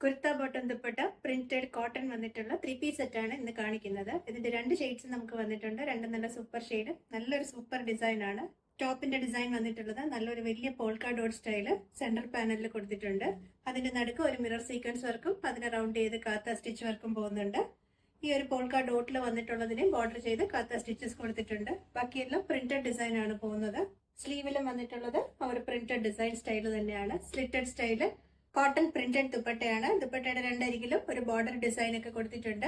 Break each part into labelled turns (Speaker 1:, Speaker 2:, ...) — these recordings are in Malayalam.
Speaker 1: Kurta bottom dupatta printed cotton വന്നിട്ടുള്ള 3 പീസ് സെറ്റാണ് ഇന്ന് കാണിക്കുന്നത്. ഇതിന്റെ 2 ഷെയ്ഡ്സ് നമുക്ക് വന്നിട്ടുണ്ട്. രണ്ടും നല്ല സൂപ്പർ ഷെയ്ഡ്, നല്ലൊരു സൂപ്പർ ഡിസൈൻ ആണ്. ടോപ്പിന്റെ ഡിസൈൻ വന്നിട്ടുള്ളത് നല്ലൊരു വലിയ പോൾക്കാ ഡോട്ട് സ്റ്റൈല് സെന്റർ പാനലിൽ കൊടുത്തിട്ടുണ്ട്. അതിന്റെ നടുക്ക് ഒരു മിറർ സീക്വൻസ് വർക്കും അതിനെ റൗണ്ട് ചെയ്ത് കാത്ത സ്റ്റിച്ച് വർക്കും പോകുന്നുണ്ട്. ഈ ഒരു പോൾക്കാ ഡോട്ടിൽ വന്നിട്ടുള്ളതിനെ ബോർഡർ ചെയ്ത് കാത്ത സ്റ്റിച്ചസ് കൊടുത്തിട്ടുണ്ട്. ബാക്കിയെല്ലാം പ്രിന്റഡ് ഡിസൈൻ ആണ് പോകുന്നത്. സ്ലീവിലും വന്നിട്ടുള്ളത് ആ ഒരു പ്രിന്റഡ് ഡിസൈൻ സ്റ്റൈൽ തന്നെയാണ്. സ്ലിറ്റഡ് സ്റ്റൈല് കോട്ടൺ പ്രിന്റഡ് ദുപ്പട്ടയാണ്. ദുപ്പട്ടയുടെ രണ്ടരികിലും ഒരു ബോർഡർ ഡിസൈൻ ഒക്കെ കൊടുത്തിട്ടുണ്ട്.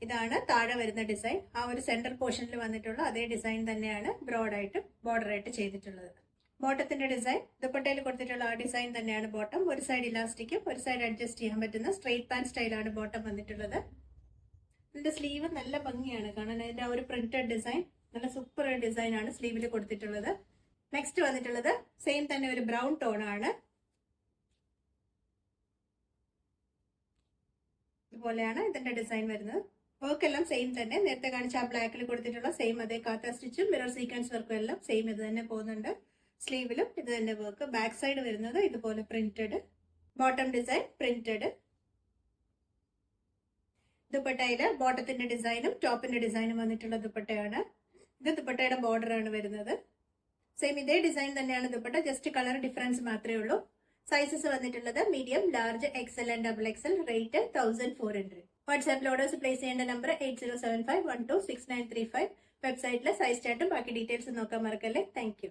Speaker 1: ഇതാണ് താഴെ വരുന്ന ഡിസൈൻ. ആ ഒരു സെന്റർ പോർഷനിൽ വന്നിട്ടുള്ള അതേ ഡിസൈൻ തന്നെയാണ് ബ്രോഡായിട്ട് ബോർഡറായിട്ട് ചെയ്തിട്ടുള്ളത്. ബോട്ടത്തിന്റെ ഡിസൈൻ ദുപ്പട്ടയിൽ കൊടുത്തിട്ടുള്ള ആ ഡിസൈൻ തന്നെയാണ് ബോട്ടം. ഒരു സൈഡ് ഇലാസ്റ്റിക്കും ഒരു സൈഡ് അഡ്ജസ്റ്റ് ചെയ്യാൻ പറ്റുന്ന സ്ട്രെയിറ്റ് പാൻ സ്റ്റൈലാണ് ബോട്ടം വന്നിട്ടുള്ളത്. ഇതിന്റെ സ്ലീവ് നല്ല ഭംഗിയാണ് കാണാൻ. അതിന്റെ ആ ഒരു പ്രിന്റഡ് ഡിസൈൻ നല്ല സൂപ്പർ ഡിസൈൻ ആണ് സ്ലീവിൽ കൊടുത്തിട്ടുള്ളത്. നെക്സ്റ്റ് വന്നിട്ടുള്ളത് സെയിം തന്നെ ഒരു ബ്രൗൺ ടോൺ ആണ്. ഇതുപോലെയാണ് ഇതിന്റെ ഡിസൈൻ വരുന്നത്. വർക്ക് എല്ലാം സെയിം തന്നെ. നേരത്തെ കാണിച്ച ആ ബ്ലാക്കിൽ കൊടുത്തിട്ടുള്ള സെയിം അതേ കാത്ത സ്റ്റിച്ചും മിറർ സീക്വൻസ് വർക്കും എല്ലാം സെയിം ഇത് തന്നെ പോകുന്നുണ്ട്. സ്ലീവിലും ഇത് തന്നെ വർക്ക്. ബാക്ക് സൈഡ് വരുന്നത് ഇതുപോലെ പ്രിന്റഡ്. Bottom design printed. ദുപ്പട്ടയില് ബോട്ടത്തിന്റെ ഡിസൈനും ടോപ്പിന്റെ ഡിസൈനും വന്നിട്ടുള്ള ദുപ്പട്ടയാണ്. ഇത് ദുപ്പട്ടയുടെ ബോർഡർ ആണ് വരുന്നത്. സെയിം ഇതേ ഡിസൈൻ തന്നെയാണ് ദുപ്പട്ട, ജസ്റ്റ് കളർ ഡിഫറൻസ് മാത്രമേ ഉള്ളൂ. സൈസസ് വന്നിട്ടുള്ളത് medium, large, XL and XXL. Rate 1400. വാട്സ്ആപ്പിൽ ഓർഡേഴ്സ് പ്ലേസ് ചെയ്യേണ്ട നമ്പർ 8075126935. വെബ്സൈറ്റിലെ സൈസ് ചാർട്ടും ബാക്കി ഡീറ്റെയിൽസ് നോക്കാൻ മറക്കല്ലേ. Thank U.